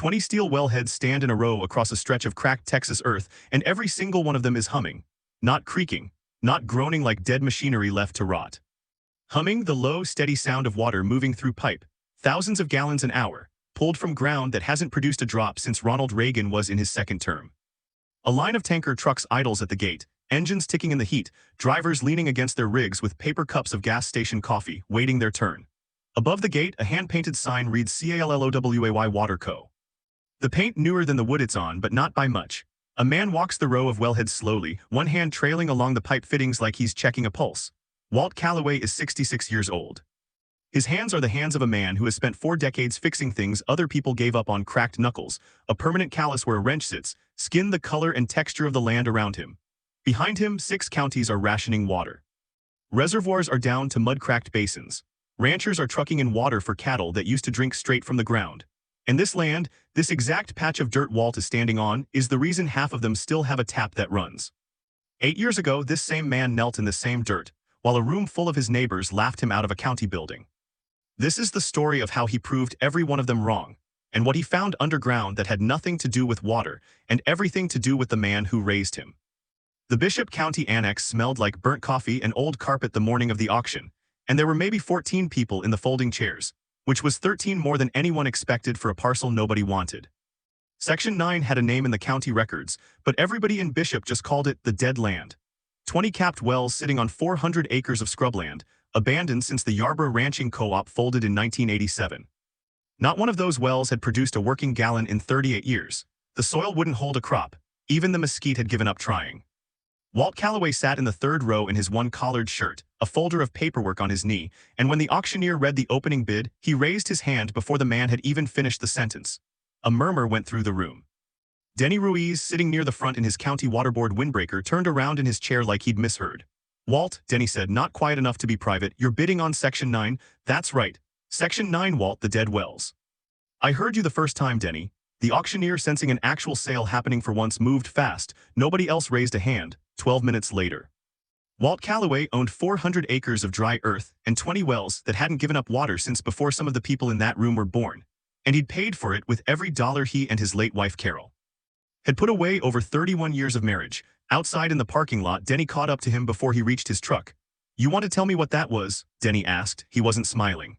20 steel wellheads stand in a row across a stretch of cracked Texas earth, and every single one of them is humming. Not creaking, not groaning like dead machinery left to rot. Humming, the low, steady sound of water moving through pipe, thousands of gallons an hour, pulled from ground that hasn't produced a drop since Ronald Reagan was in his second term. A line of tanker trucks idles at the gate, engines ticking in the heat, drivers leaning against their rigs with paper cups of gas station coffee, waiting their turn. Above the gate, a hand-painted sign reads CALLOWAY Water Co. The paint newer than the wood it's on, but not by much. A man walks the row of wellheads slowly, one hand trailing along the pipe fittings like he's checking a pulse. Walt Calloway is 66 years old. His hands are the hands of a man who has spent 4 decades fixing things other people gave up on: cracked knuckles, a permanent callus where a wrench sits, skin the color and texture of the land around him. Behind him, 6 counties are rationing water. Reservoirs are down to mud-cracked basins. Ranchers are trucking in water for cattle that used to drink straight from the ground. And this land, this exact patch of dirt Walt is standing on, is the reason half of them still have a tap that runs. 8 years ago, this same man knelt in the same dirt, while a room full of his neighbors laughed him out of a county building. This is the story of how he proved every one of them wrong, and what he found underground that had nothing to do with water, and everything to do with the man who raised him. The Bishop County Annex smelled like burnt coffee and old carpet the morning of the auction, and there were maybe 14 people in the folding chairs, which was 13 more than anyone expected for a parcel nobody wanted. Section 9 had a name in the county records, but everybody in Bishop just called it the dead land. 20 capped wells sitting on 400 acres of scrubland, abandoned since the Yarborough Ranching Co-op folded in 1987. Not one of those wells had produced a working gallon in 38 years. The soil wouldn't hold a crop. Even the mesquite had given up trying. Walt Calloway sat in the third row in his one-collared shirt, a folder of paperwork on his knee, and when the auctioneer read the opening bid, he raised his hand before the man had even finished the sentence. A murmur went through the room. Denny Ruiz, sitting near the front in his county waterboard windbreaker, turned around in his chair like he'd misheard. "Walt," Denny said, not quiet enough to be private, "you're bidding on Section 9, that's right. Section 9, Walt, the dead wells." "I heard you the first time, Denny." The auctioneer, sensing an actual sale happening for once, moved fast. Nobody else raised a hand. 12 minutes later. Walt Calloway owned 400 acres of dry earth and 20 wells that hadn't given up water since before some of the people in that room were born, and he'd paid for it with every dollar he and his late wife Carol had put away over 31 years of marriage. Outside in the parking lot, Denny caught up to him before he reached his truck. "You want to tell me what that was?" Denny asked. He wasn't smiling.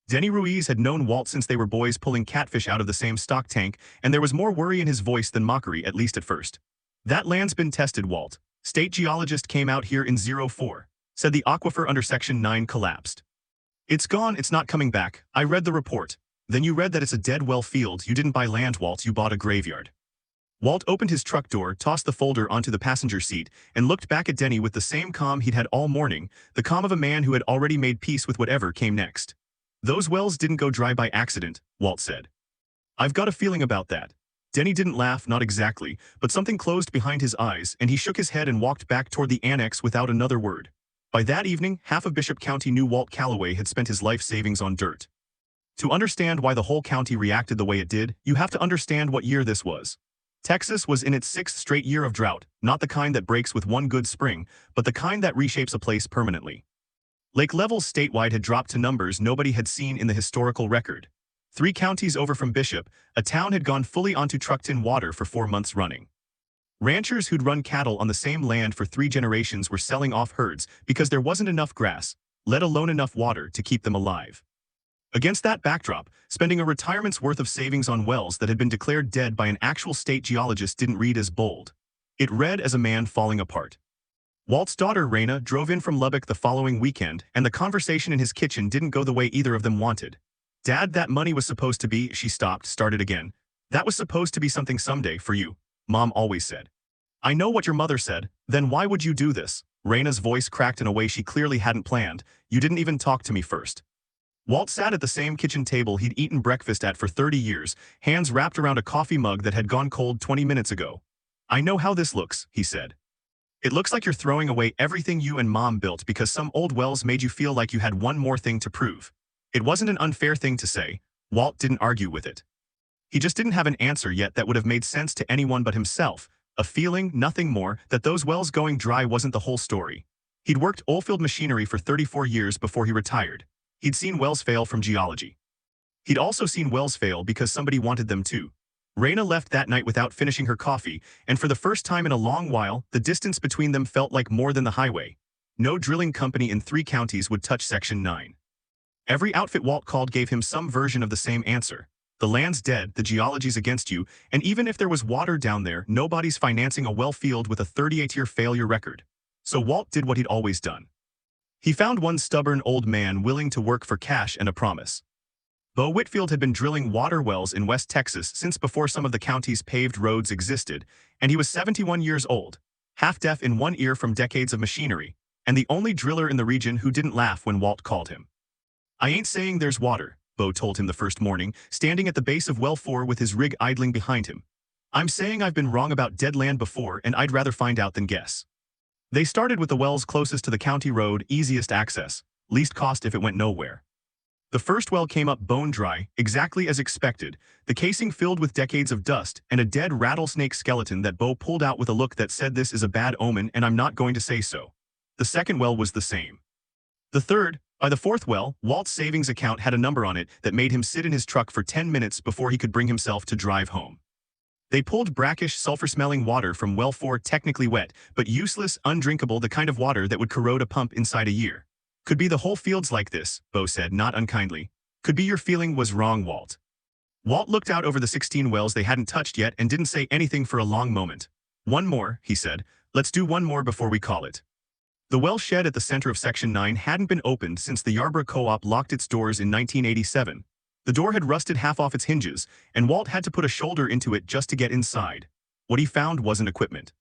Denny Ruiz had known Walt since they were boys pulling catfish out of the same stock tank, and there was more worry in his voice than mockery, at least at first. "That land's been tested, Walt. State geologist came out here in '04, said the aquifer under Section 9 collapsed. It's gone, it's not coming back. I read the report." "Then you read that it's a dead well field. You didn't buy land, Walt, you bought a graveyard." Walt opened his truck door, tossed the folder onto the passenger seat, and looked back at Denny with the same calm he'd had all morning, the calm of a man who had already made peace with whatever came next. "Those wells didn't go dry by accident," Walt said. "I've got a feeling about that." Denny didn't laugh, not exactly, but something closed behind his eyes, and he shook his head and walked back toward the annex without another word. By that evening, half of Bishop County knew Walt Calloway had spent his life savings on dirt. To understand why the whole county reacted the way it did, you have to understand what year this was. Texas was in its 6th straight year of drought, not the kind that breaks with one good spring, but the kind that reshapes a place permanently. Lake levels statewide had dropped to numbers nobody had seen in the historical record. 3 counties over from Bishop, a town had gone fully onto trucked-in water for 4 months running. Ranchers who'd run cattle on the same land for 3 generations were selling off herds because there wasn't enough grass, let alone enough water, to keep them alive. Against that backdrop, spending a retirement's worth of savings on wells that had been declared dead by an actual state geologist didn't read as bold. It read as a man falling apart. Walt's daughter, Raina, drove in from Lubbock the following weekend, and the conversation in his kitchen didn't go the way either of them wanted. "Dad, that money was supposed to be—" She stopped, started again. "That was supposed to be something someday for you, Mom always said." "I know what your mother said. Then why would you do this?" Raina's voice cracked in a way she clearly hadn't planned. "You didn't even talk to me first." Walt sat at the same kitchen table he'd eaten breakfast at for 30 years, hands wrapped around a coffee mug that had gone cold 20 minutes ago. "I know how this looks," he said. "It looks like you're throwing away everything you and Mom built because some old wells made you feel like you had one more thing to prove." It wasn't an unfair thing to say. Walt didn't argue with it. He just didn't have an answer yet that would have made sense to anyone but himself. A feeling, nothing more, that those wells going dry wasn't the whole story. He'd worked oilfield machinery for 34 years before he retired. He'd seen wells fail from geology. He'd also seen wells fail because somebody wanted them to. Raina left that night without finishing her coffee, and for the first time in a long while, the distance between them felt like more than the highway. No drilling company in 3 counties would touch Section 9. Every outfit Walt called gave him some version of the same answer. The land's dead, the geology's against you, and even if there was water down there, nobody's financing a well field with a 38-year failure record. So Walt did what he'd always done. He found one stubborn old man willing to work for cash and a promise. Bo Whitfield had been drilling water wells in West Texas since before some of the county's paved roads existed, and he was 71 years old, half-deaf in one ear from decades of machinery, and the only driller in the region who didn't laugh when Walt called him. "I ain't saying there's water," Bo told him the first morning, standing at the base of Well 4 with his rig idling behind him. "I'm saying I've been wrong about dead land before, and I'd rather find out than guess." They started with the wells closest to the county road, easiest access, least cost if it went nowhere. The first well came up bone dry, exactly as expected, the casing filled with decades of dust and a dead rattlesnake skeleton that Bo pulled out with a look that said, "This is a bad omen and I'm not going to say so." The second well was the same. The third, by the fourth well, Walt's savings account had a number on it that made him sit in his truck for 10 minutes before he could bring himself to drive home. They pulled brackish, sulfur-smelling water from Well 4, technically wet, but useless, undrinkable, the kind of water that would corrode a pump inside a year. "Could be the whole field's like this," Bo said, not unkindly. "Could be your feeling was wrong, Walt." Walt looked out over the 16 wells they hadn't touched yet and didn't say anything for a long moment. "One more," he said. "Let's do one more before we call it." The well shed at the center of Section 9 hadn't been opened since the Yarborough Co-op locked its doors in 1987. The door had rusted half off its hinges, and Walt had to put a shoulder into it just to get inside. What he found wasn't equipment.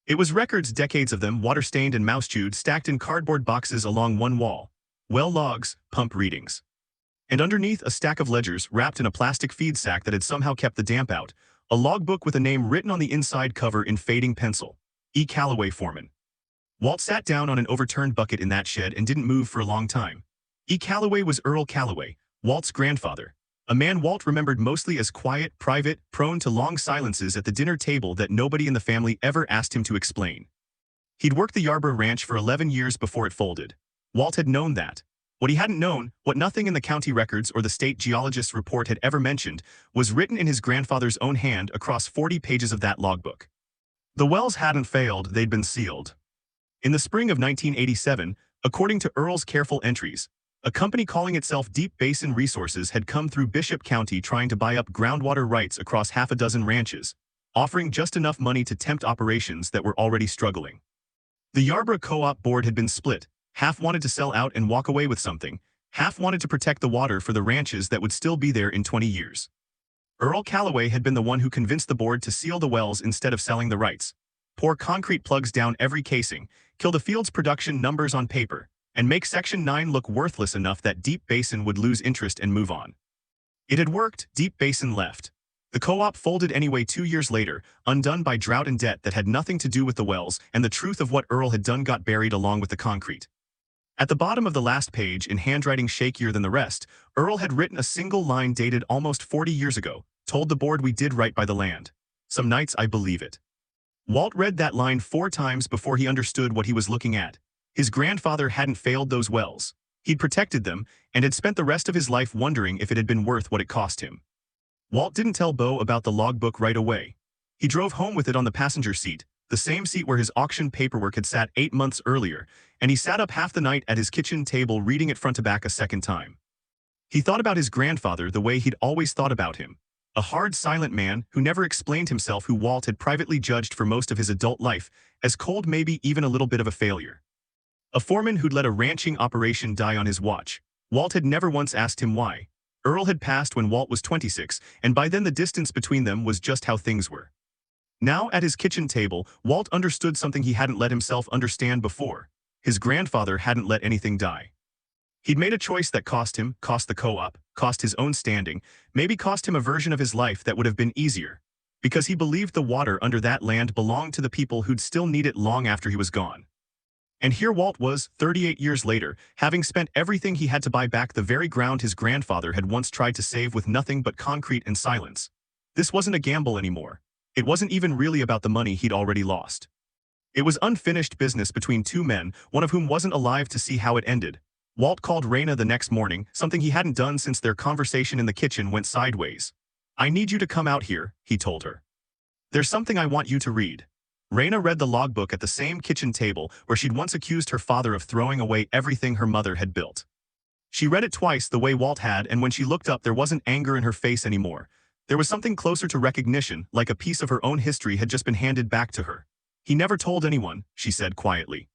It was records, decades of them, water-stained and mouse-chewed, stacked in cardboard boxes along one wall. Well logs, pump readings. And underneath, a stack of ledgers wrapped in a plastic feed sack that had somehow kept the damp out. A logbook with a name written on the inside cover in fading pencil. E. Calloway, foreman. Walt sat down on an overturned bucket in that shed and didn't move for a long time. E. Calloway was Earl Calloway, Walt's grandfather. A man Walt remembered mostly as quiet, private, prone to long silences at the dinner table that nobody in the family ever asked him to explain. He'd worked the Yarborough Ranch for 11 years before it folded. Walt had known that. What he hadn't known, what nothing in the county records or the state geologist's report had ever mentioned, was written in his grandfather's own hand across 40 pages of that logbook. The wells hadn't failed, they'd been sealed. In the spring of 1987, according to Earl's careful entries, a company calling itself Deep Basin Resources had come through Bishop County trying to buy up groundwater rights across half a dozen ranches, offering just enough money to tempt operations that were already struggling. The Yarborough Co-op board had been split. Half wanted to sell out and walk away with something, half wanted to protect the water for the ranches that would still be there in 20 years. Earl Calloway had been the one who convinced the board to seal the wells instead of selling the rights, pour concrete plugs down every casing, kill the field's production numbers on paper, and make Section 9 look worthless enough that Deep Basin would lose interest and move on. It had worked. Deep Basin left. The co-op folded anyway 2 years later, undone by drought and debt that had nothing to do with the wells, and the truth of what Earl had done got buried along with the concrete. At the bottom of the last page, in handwriting shakier than the rest, Earl had written a single line dated almost 40 years ago, "Told the board we did right by the land. Some nights I believe it." Walt read that line 4 times before he understood what he was looking at. His grandfather hadn't failed those wells. He'd protected them, and had spent the rest of his life wondering if it had been worth what it cost him. Walt didn't tell Bo about the logbook right away. He drove home with it on the passenger seat, the same seat where his auction paperwork had sat 8 months earlier, and he sat up half the night at his kitchen table reading it front to back a second time. He thought about his grandfather the way he'd always thought about him. A hard, silent man who never explained himself, who Walt had privately judged for most of his adult life as cold, maybe even a little bit of a failure. A foreman who'd let a ranching operation die on his watch. Walt had never once asked him why. Earl had passed when Walt was 26, and by then the distance between them was just how things were. Now, at his kitchen table, Walt understood something he hadn't let himself understand before. His grandfather hadn't let anything die. He'd made a choice that cost him, cost the co-op, cost his own standing, maybe cost him a version of his life that would have been easier, because he believed the water under that land belonged to the people who'd still need it long after he was gone. And here Walt was, 38 years later, having spent everything he had to buy back the very ground his grandfather had once tried to save with nothing but concrete and silence. This wasn't a gamble anymore. It wasn't even really about the money he'd already lost. It was unfinished business between 2 men, one of whom wasn't alive to see how it ended. Walt called Raina the next morning, something he hadn't done since their conversation in the kitchen went sideways. "I need you to come out here," he told her. "There's something I want you to read." Raina read the logbook at the same kitchen table where she'd once accused her father of throwing away everything her mother had built. She read it twice the way Walt had, and when she looked up there wasn't anger in her face anymore. There was something closer to recognition, like a piece of her own history had just been handed back to her. "He never told anyone," she said quietly.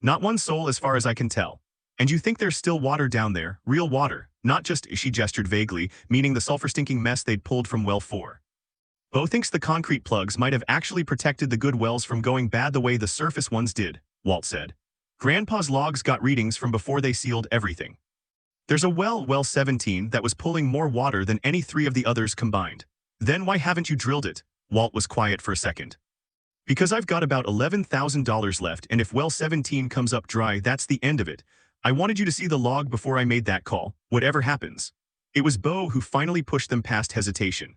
"Not one soul as far as I can tell. And you think there's still water down there, real water, not just," she gestured vaguely, meaning the sulfur-stinking mess they'd pulled from well 4. "Bo thinks the concrete plugs might have actually protected the good wells from going bad the way the surface ones did," Walt said. "Grandpa's logs got readings from before they sealed everything. There's a well 17, that was pulling more water than any 3 of the others combined." "Then why haven't you drilled it?" Walt was quiet for a second. "Because I've got about $11,000 left, and if well 17 comes up dry, that's the end of it. I wanted you to see the log before I made that call, whatever happens." It was Bo who finally pushed them past hesitation.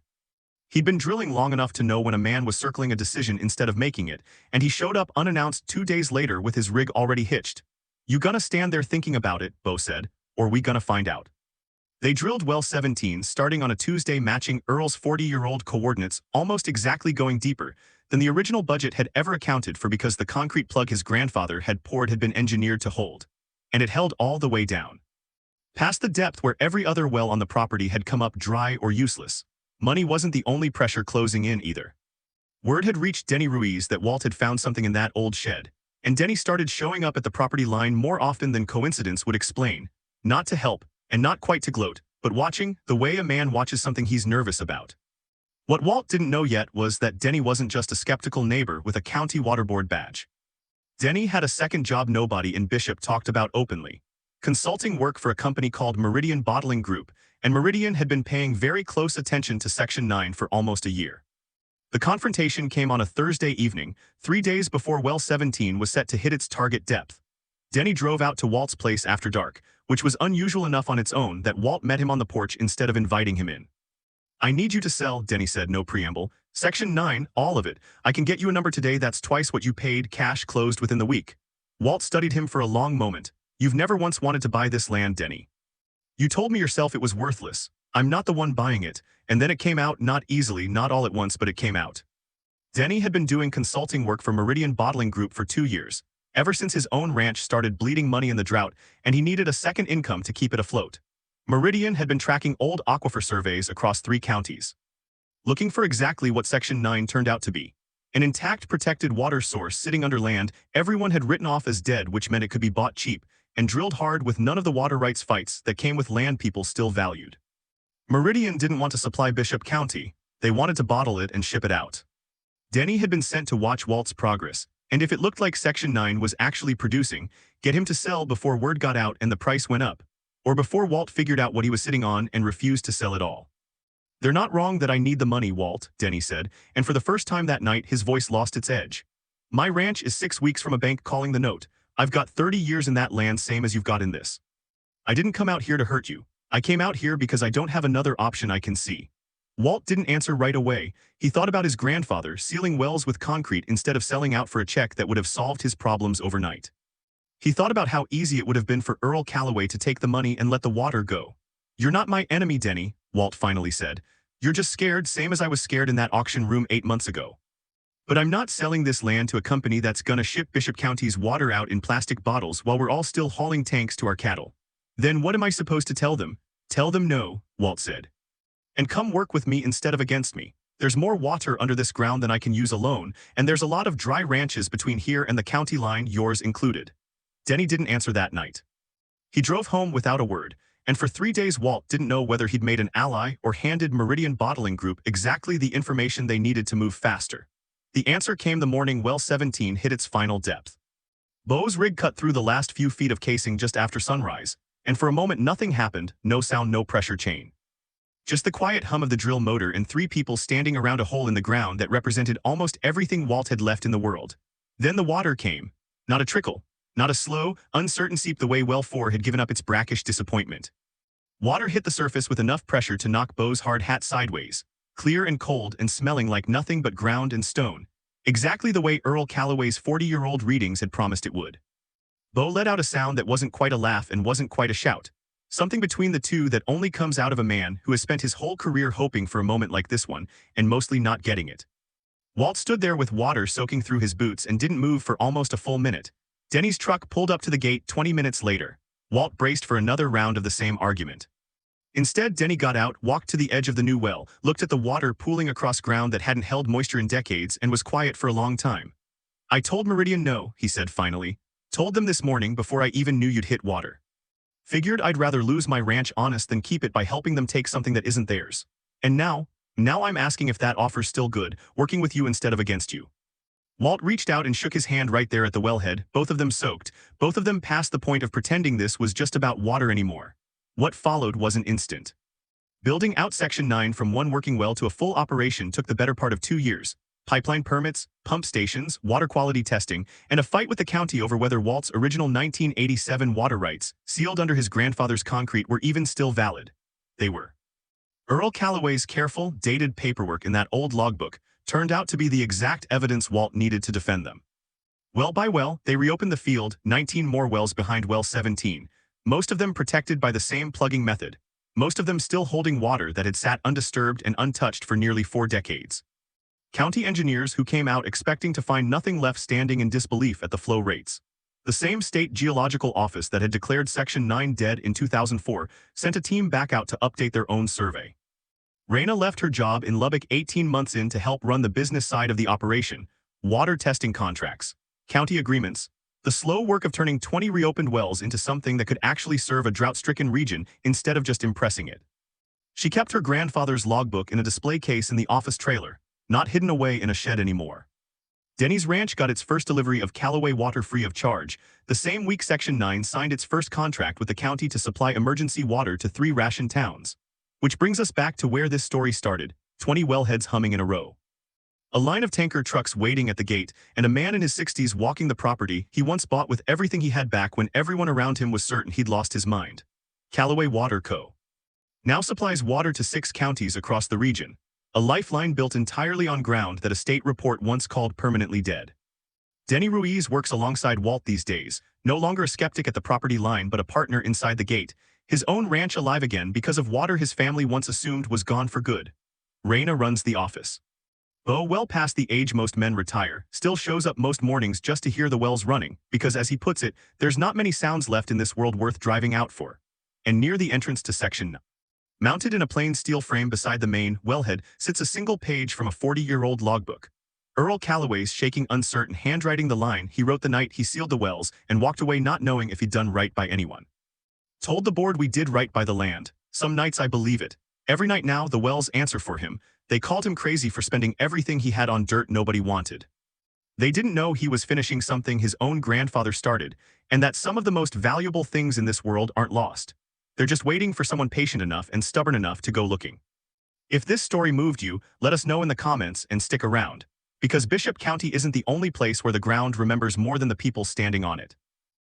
He'd been drilling long enough to know when a man was circling a decision instead of making it, and he showed up unannounced 2 days later with his rig already hitched. "You gonna stand there thinking about it," Bo said, "or we gonna find out?" They drilled well 17 starting on a Tuesday, matching Earl's 40-year-old coordinates, almost exactly going deeper than the original budget had ever accounted for because the concrete plug his grandfather had poured had been engineered to hold. And it held all the way down. Past the depth where every other well on the property had come up dry or useless. Money wasn't the only pressure closing in either. Word had reached Denny Ruiz that Walt had found something in that old shed, and Denny started showing up at the property line more often than coincidence would explain, not to help, and not quite to gloat, but watching, the way a man watches something he's nervous about. What Walt didn't know yet was that Denny wasn't just a skeptical neighbor with a county water board badge. Denny had a second job nobody in Bishop talked about openly. Consulting work for a company called Meridian Bottling Group, and Meridian had been paying very close attention to Section 9 for almost a year. The confrontation came on a Thursday evening, 3 days before well 17 was set to hit its target depth. Denny drove out to Walt's place after dark, which was unusual enough on its own that Walt met him on the porch instead of inviting him in. "I need you to sell," Denny said, no preamble. "Section 9, all of it. I can get you a number today that's twice what you paid, cash closed within the week." Walt studied him for a long moment. "You've never once wanted to buy this land, Denny. You told me yourself it was worthless. I'm not the one buying it." And then it came out, not easily, not all at once, but it came out. Denny had been doing consulting work for Meridian Bottling Group for 2 years, ever since his own ranch started bleeding money in the drought, and he needed a second income to keep it afloat. Meridian had been tracking old aquifer surveys across 3 counties, looking for exactly what Section 9 turned out to be. An intact protected water source sitting under land everyone had written off as dead, which meant it could be bought cheap, and drilled hard with none of the water rights fights that came with land people still valued. Meridian didn't want to supply Bishop County, they wanted to bottle it and ship it out. Denny had been sent to watch Walt's progress, and if it looked like Section 9 was actually producing, get him to sell before word got out and the price went up, or before Walt figured out what he was sitting on and refused to sell it all. "They're not wrong that I need the money, Walt," Denny said, and for the first time that night his voice lost its edge. "My ranch is 6 weeks from a bank calling the note. I've got 30 years in that land, same as you've got in this. I didn't come out here to hurt you. I came out here because I don't have another option I can see." Walt didn't answer right away. He thought about his grandfather sealing wells with concrete instead of selling out for a check that would have solved his problems overnight. He thought about how easy it would have been for Earl Calloway to take the money and let the water go. "You're not my enemy, Denny," Walt finally said. "You're just scared, same as I was scared in that auction room 8 months ago. But I'm not selling this land to a company that's gonna ship Bishop County's water out in plastic bottles while we're all still hauling tanks to our cattle." "Then what am I supposed to tell them?" "Tell them no," Walt said. "And come work with me instead of against me. There's more water under this ground than I can use alone, and there's a lot of dry ranches between here and the county line, yours included." Denny didn't answer that night. He drove home without a word, and for 3 days Walt didn't know whether he'd made an ally or handed Meridian Bottling Group exactly the information they needed to move faster. The answer came the morning well 17 hit its final depth. Bo's rig cut through the last few feet of casing just after sunrise, and for a moment nothing happened, no sound, no pressure chain. Just the quiet hum of the drill motor and 3 people standing around a hole in the ground that represented almost everything Walt had left in the world. Then the water came. Not a trickle. Not a slow, uncertain seep the way well 4 had given up its brackish disappointment. Water hit the surface with enough pressure to knock Bo's hard hat sideways, clear and cold and smelling like nothing but ground and stone, exactly the way Earl Calloway's 40-year-old readings had promised it would. Bo let out a sound that wasn't quite a laugh and wasn't quite a shout. Something between the two that only comes out of a man who has spent his whole career hoping for a moment like this one, and mostly not getting it. Walt stood there with water soaking through his boots and didn't move for almost a full minute. Denny's truck pulled up to the gate 20 minutes later. Walt braced for another round of the same argument. Instead, Denny got out, walked to the edge of the new well, looked at the water pooling across ground that hadn't held moisture in decades, and was quiet for a long time. "I told Meridian no," he said finally. "Told them this morning before I even knew you'd hit water. Figured I'd rather lose my ranch honest than keep it by helping them take something that isn't theirs. And now I'm asking if that offer's still good, working with you instead of against you." Walt reached out and shook his hand right there at the wellhead, both of them soaked, both of them past the point of pretending this was just about water anymore. What followed wasn't instant. Building out Section 9 from one working well to a full operation took the better part of 2 years. Pipeline permits, pump stations, water quality testing, and a fight with the county over whether Walt's original 1987 water rights, sealed under his grandfather's concrete, were even still valid. They were. Earl Calloway's careful, dated paperwork in that old logbook turned out to be the exact evidence Walt needed to defend them. Well by well, they reopened the field, 19 more wells behind well 17, most of them protected by the same plugging method, most of them still holding water that had sat undisturbed and untouched for nearly 4 decades. County engineers who came out expecting to find nothing left standing in disbelief at the flow rates. The same state geological office that had declared Section 9 dead in 2004 sent a team back out to update their own survey. Raina left her job in Lubbock 18 months in to help run the business side of the operation: water testing contracts, county agreements, the slow work of turning 20 reopened wells into something that could actually serve a drought-stricken region instead of just impressing it. She kept her grandfather's logbook in a display case in the office trailer, not hidden away in a shed anymore. Denny's Ranch got its first delivery of Callaway water free of charge. The same week Section 9 signed its first contract with the county to supply emergency water to 3 rationed towns. Which brings us back to where this story started, 20 wellheads humming in a row. A line of tanker trucks waiting at the gate, and a man in his 60s walking the property he once bought with everything he had back when everyone around him was certain he'd lost his mind. Callaway Water Co. now supplies water to 6 counties across the region, a lifeline built entirely on ground that a state report once called permanently dead. Denny Ruiz works alongside Walt these days, no longer a skeptic at the property line but a partner inside the gate, his own ranch alive again because of water his family once assumed was gone for good. Raina runs the office. Bo, well past the age most men retire, still shows up most mornings just to hear the wells running, because as he puts it, there's not many sounds left in this world worth driving out for. And near the entrance to Section 9, mounted in a plain steel frame beside the main wellhead, sits a single page from a 40-year-old logbook. Earl Calloway's shaking, uncertain handwriting the line he wrote the night he sealed the wells and walked away not knowing if he'd done right by anyone. "Told the board we did right by the land. Some nights I believe it. Every night now the wells answer for him. They called him crazy for spending everything he had on dirt nobody wanted. They didn't know he was finishing something his own grandfather started, and that some of the most valuable things in this world aren't lost. They're just waiting for someone patient enough and stubborn enough to go looking." If this story moved you, let us know in the comments and stick around, because Bishop County isn't the only place where the ground remembers more than the people standing on it.